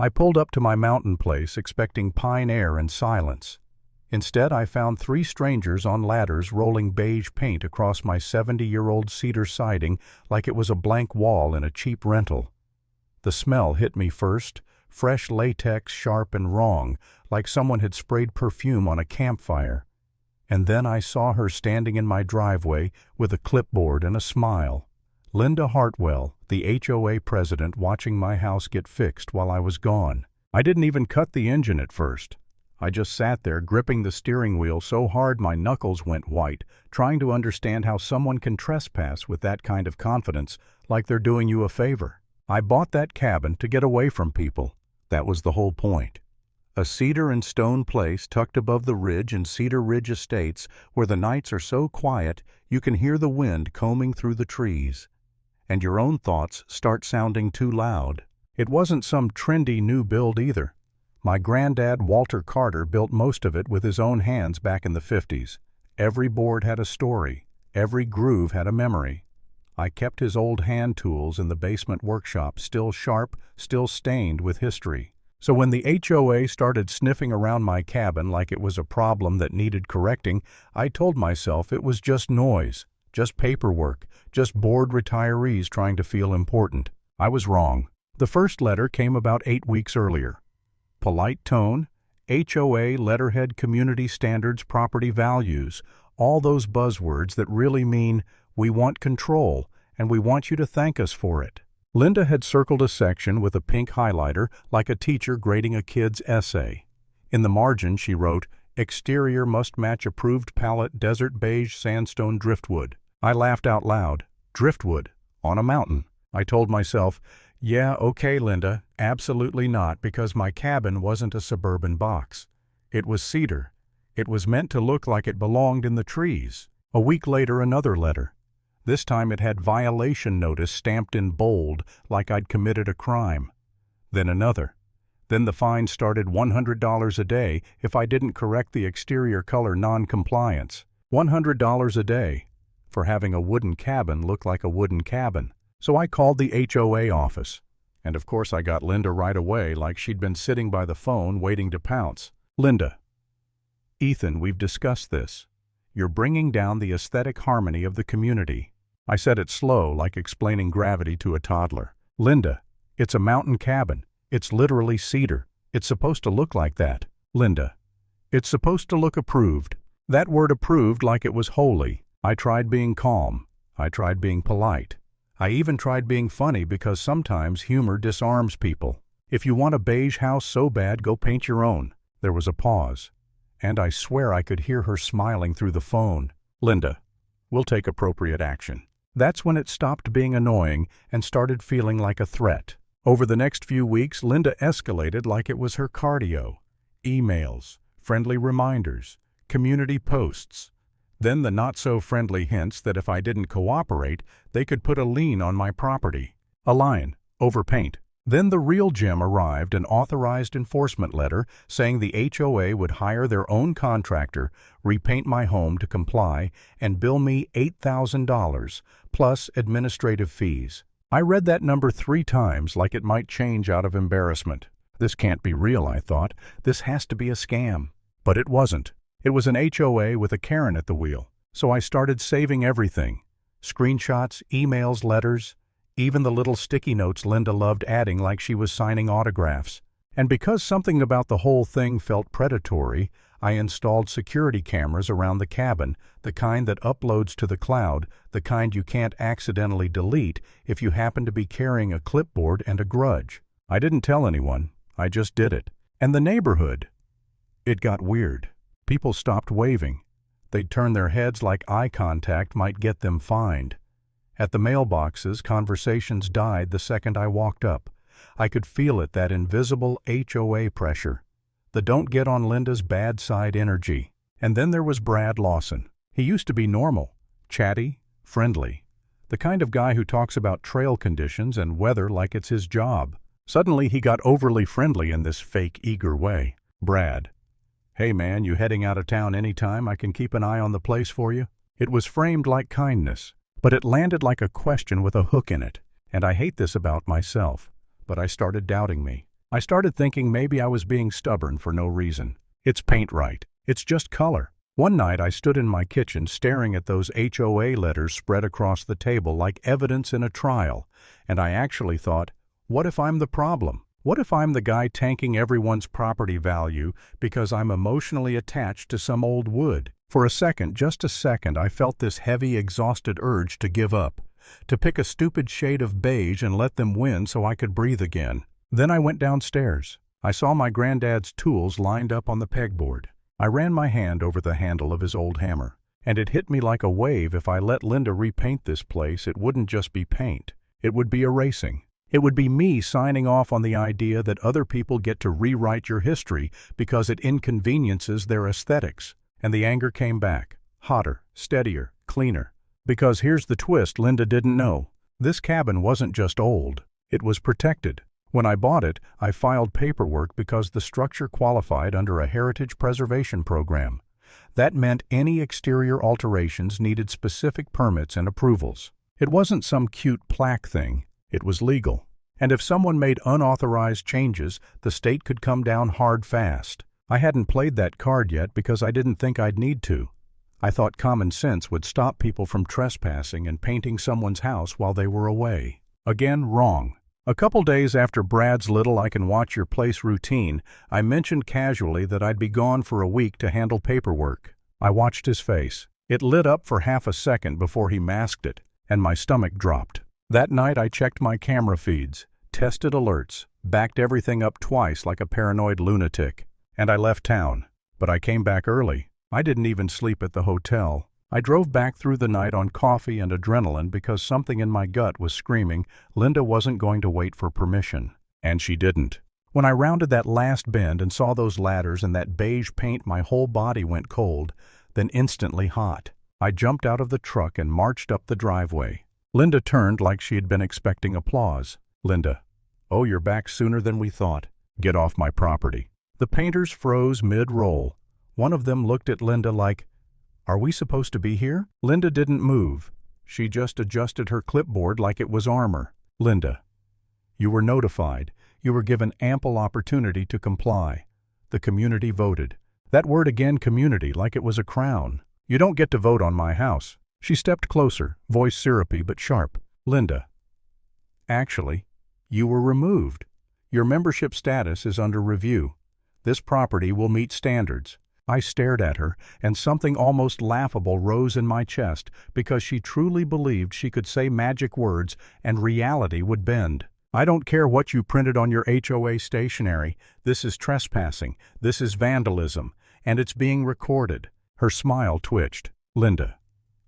I pulled up to my mountain place expecting pine air and silence. Instead, I found three strangers on ladders rolling beige paint across my 70-year-old cedar siding like it was a blank wall in a cheap rental. The smell hit me first, fresh latex, sharp and wrong, like someone had sprayed perfume on a campfire. And then I saw her standing in my driveway with a clipboard and a smile. Linda Hartwell, the HOA president, watching my house get fixed while I was gone. I didn't even cut the engine at first. I just sat there gripping the steering wheel so hard my knuckles went white, trying to understand how someone can trespass with that kind of confidence, like they're doing you a favor. I bought that cabin to get away from people. That was the whole point. A cedar and stone place tucked above the ridge in Cedar Ridge Estates, where the nights are so quiet you can hear the wind combing through the trees. And your own thoughts start sounding too loud. It wasn't some trendy new build either. My granddad, Walter Carter, built most of it with his own hands back in the 50s. Every board had a story. Every groove had a memory. I kept his old hand tools in the basement workshop, still sharp, still stained with history. So when the HOA started sniffing around my cabin like it was a problem that needed correcting, I told myself it was just noise, just paperwork, just bored retirees trying to feel important. I was wrong. The first letter came about 8 weeks earlier. Polite tone, HOA, letterhead, community standards, property values, all those buzzwords that really mean we want control and we want you to thank us for it. Linda had circled a section with a pink highlighter like a teacher grading a kid's essay. In the margin she wrote, "Exterior must match approved palette desert beige sandstone driftwood." I laughed out loud. Driftwood? On a mountain. I told myself, yeah, okay, Linda, absolutely not, because my cabin wasn't a suburban box. It was cedar. It was meant to look like it belonged in the trees. A week later, another letter. This time it had violation notice stamped in bold, like I'd committed a crime. Then another. Then the fine started $100 a day if I didn't correct the exterior color non-compliance. $100 a day for having a wooden cabin look like a wooden cabin. So I called the HOA office. And of course I got Linda right away, like she'd been sitting by the phone waiting to pounce. Linda. Ethan, we've discussed this. You're bringing down the aesthetic harmony of the community. I said it slow, like explaining gravity to a toddler. Linda, it's a mountain cabin. It's literally cedar. It's supposed to look like that. Linda, it's supposed to look approved. That word approved like it was holy. I tried being calm. I tried being polite. I even tried being funny because sometimes humor disarms people. If you want a beige house so bad, go paint your own. There was a pause. And I swear I could hear her smiling through the phone. Linda, we'll take appropriate action. That's when it stopped being annoying and started feeling like a threat. Over the next few weeks, Linda escalated like it was her cardio. Emails, friendly reminders, community posts. Then the not-so-friendly hints that if I didn't cooperate, they could put a lien on my property. A line, over paint. Then the real gem arrived, an authorized enforcement letter saying the HOA would hire their own contractor, repaint my home to comply, and bill me $8,000, plus administrative fees. I read that number 3 times like it might change out of embarrassment. This can't be real, I thought. This has to be a scam. But it wasn't. It was an HOA with a Karen at the wheel. So I started saving everything. Screenshots, emails, letters, even the little sticky notes Linda loved adding like she was signing autographs. And because something about the whole thing felt predatory, I installed security cameras around the cabin, the kind that uploads to the cloud, the kind you can't accidentally delete if you happen to be carrying a clipboard and a grudge. I didn't tell anyone. I just did it. And the neighborhood. It got weird. People stopped waving. They'd turn their heads like eye contact might get them fined. At the mailboxes, conversations died the second I walked up. I could feel it, that invisible HOA pressure. The don't get on Linda's bad side energy. And then there was Brad Lawson. He used to be normal, chatty, friendly. The kind of guy who talks about trail conditions and weather like it's his job. Suddenly he got overly friendly in this fake, eager way. Brad. Hey man, you heading out of town anytime? I can keep an eye on the place for you. It was framed like kindness, but it landed like a question with a hook in it. And I hate this about myself, but I started doubting me. I started thinking maybe I was being stubborn for no reason. It's paint right. It's just color. One night I stood in my kitchen staring at those HOA letters spread across the table like evidence in a trial, and I actually thought, what if I'm the problem? What if I'm the guy tanking everyone's property value because I'm emotionally attached to some old wood? For a second, just a second, I felt this heavy, exhausted urge to give up, to pick a stupid shade of beige and let them win so I could breathe again. Then I went downstairs. I saw my granddad's tools lined up on the pegboard. I ran my hand over the handle of his old hammer, and it hit me like a wave. If I let Linda repaint this place, it wouldn't just be paint. It would be erasing. It would be me signing off on the idea that other people get to rewrite your history because it inconveniences their aesthetics. And the anger came back, hotter, steadier, cleaner. Because here's the twist Linda didn't know. This cabin wasn't just old. It was protected. When I bought it, I filed paperwork because the structure qualified under a heritage preservation program. That meant any exterior alterations needed specific permits and approvals. It wasn't some cute plaque thing. It was legal. And if someone made unauthorized changes, the state could come down hard fast. I hadn't played that card yet because I didn't think I'd need to. I thought common sense would stop people from trespassing and painting someone's house while they were away. Again, wrong. A couple days after Brad's little I can watch your place routine, I mentioned casually that I'd be gone for a week to handle paperwork. I watched his face. It lit up for half a second before he masked it, and my stomach dropped. That night I checked my camera feeds, tested alerts, backed everything up twice like a paranoid lunatic, and I left town. But I came back early. I didn't even sleep at the hotel. I drove back through the night on coffee and adrenaline because something in my gut was screaming Linda wasn't going to wait for permission. And she didn't. When I rounded that last bend and saw those ladders and that beige paint, my whole body went cold, then instantly hot. I jumped out of the truck and marched up the driveway. Linda turned like she had been expecting applause. Linda, oh, you're back sooner than we thought. Get off my property. The painters froze mid-roll. One of them looked at Linda like, are we supposed to be here? Linda didn't move. She just adjusted her clipboard like it was armor. Linda, you were notified. You were given ample opportunity to comply. The community voted. That word again, community, like it was a crown. You don't get to vote on my house. She stepped closer, voice syrupy but sharp. Linda, actually, you were removed. Your membership status is under review. This property will meet standards. I stared at her, and something almost laughable rose in my chest because she truly believed she could say magic words and reality would bend. I don't care what you printed on your HOA stationery. This is trespassing. This is vandalism. And it's being recorded. Her smile twitched. Linda,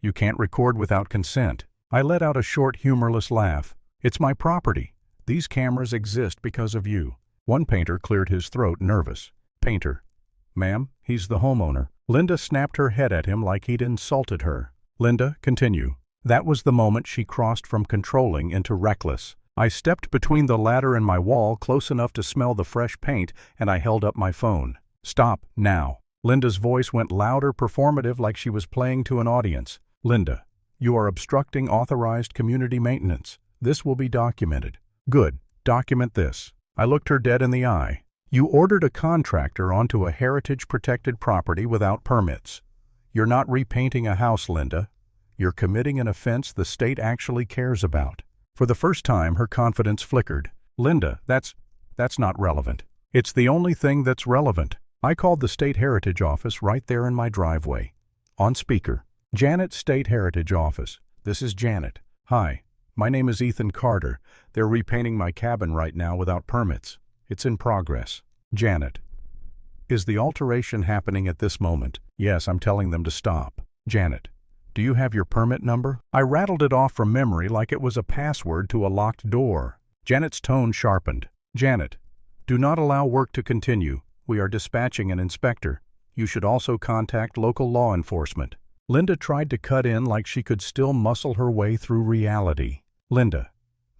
you can't record without consent. I let out a short, humorless laugh. It's my property. These cameras exist because of you. One painter cleared his throat, nervous. Painter, ma'am, he's the homeowner. Linda snapped her head at him like he'd insulted her. Linda, continue. That was the moment she crossed from controlling into reckless. I stepped between the ladder and my wall close enough to smell the fresh paint, and I held up my phone. Stop, now. Linda's voice went louder, performative, like she was playing to an audience. Linda, you are obstructing authorized community maintenance. This will be documented. Good. Document this. I looked her dead in the eye. You ordered a contractor onto a heritage-protected property without permits. You're not repainting a house, Linda. You're committing an offense the state actually cares about. For the first time, her confidence flickered. Linda, that's not relevant. It's the only thing that's relevant. I called the State Heritage Office right there in my driveway. On speaker. Janet, State Heritage Office. This is Janet. Hi. My name is Ethan Carter. They're repainting my cabin right now without permits. It's in progress. Janet. Is the alteration happening at this moment? Yes, I'm telling them to stop. Janet. Do you have your permit number? I rattled it off from memory like it was a password to a locked door. Janet's tone sharpened. Janet. Do not allow work to continue. We are dispatching an inspector. You should also contact local law enforcement. Linda tried to cut in like she could still muscle her way through reality. Linda.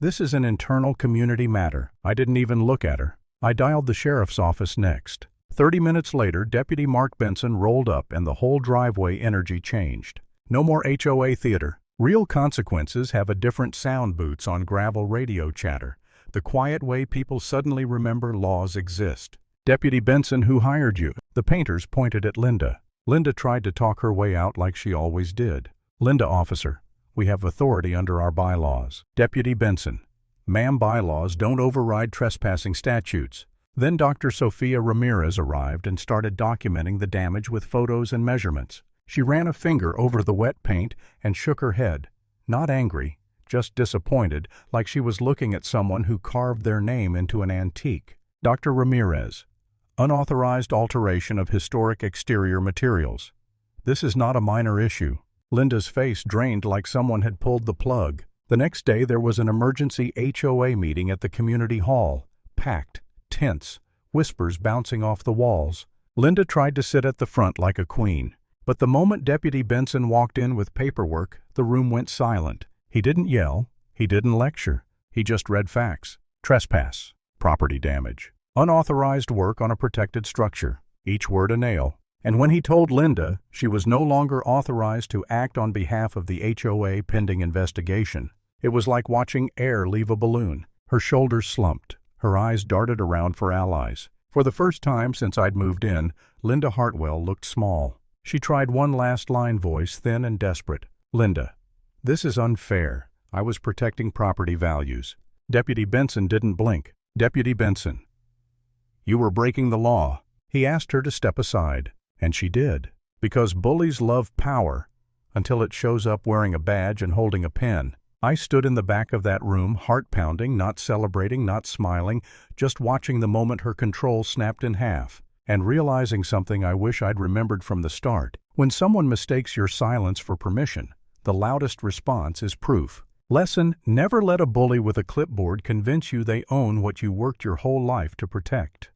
This is an internal community matter. I didn't even look at her. I dialed the sheriff's office next. 30 minutes later, Deputy Mark Benson rolled up and the whole driveway energy changed. No more HOA theater. Real consequences have a different sound boots on gravel radio chatter. the quiet way people suddenly remember laws exist. Deputy Benson, who hired you? The painters pointed at Linda. Linda tried to talk her way out like she always did. Linda, officer, we have authority under our bylaws. Deputy Benson, ma'am, bylaws don't override trespassing statutes. Then Dr. Sophia Ramirez arrived and started documenting the damage with photos and measurements. She ran a finger over the wet paint and shook her head, not angry, just disappointed, like she was looking at someone who carved their name into an antique. Dr. Ramirez, unauthorized alteration of historic exterior materials. This is not a minor issue. Linda's face drained like someone had pulled the plug. The next day there was an emergency HOA meeting at the community hall. Packed, tense, whispers bouncing off the walls. Linda tried to sit at the front like a queen. But the moment Deputy Benson walked in with paperwork, the room went silent. He didn't yell. He didn't lecture. He just read facts. Trespass. Property damage. Unauthorized work on a protected structure. Each word a nail. And when he told Linda she was no longer authorized to act on behalf of the HOA pending investigation, it was like watching air leave a balloon. Her shoulders slumped. Her eyes darted around for allies. For the first time since I'd moved in, Linda Hartwell looked small. She tried one last line, voice thin and desperate. Linda, this is unfair. I was protecting property values. Deputy Benson didn't blink. Deputy Benson, you were breaking the law. He asked her to step aside, and she did. Because bullies love power, until it shows up wearing a badge and holding a pen. I stood in the back of that room, heart pounding, not celebrating, not smiling, just watching the moment her control snapped in half. And realizing something I wish I'd remembered from the start. When someone mistakes your silence for permission, the loudest response is proof. Lesson: never let a bully with a clipboard convince you they own what you worked your whole life to protect.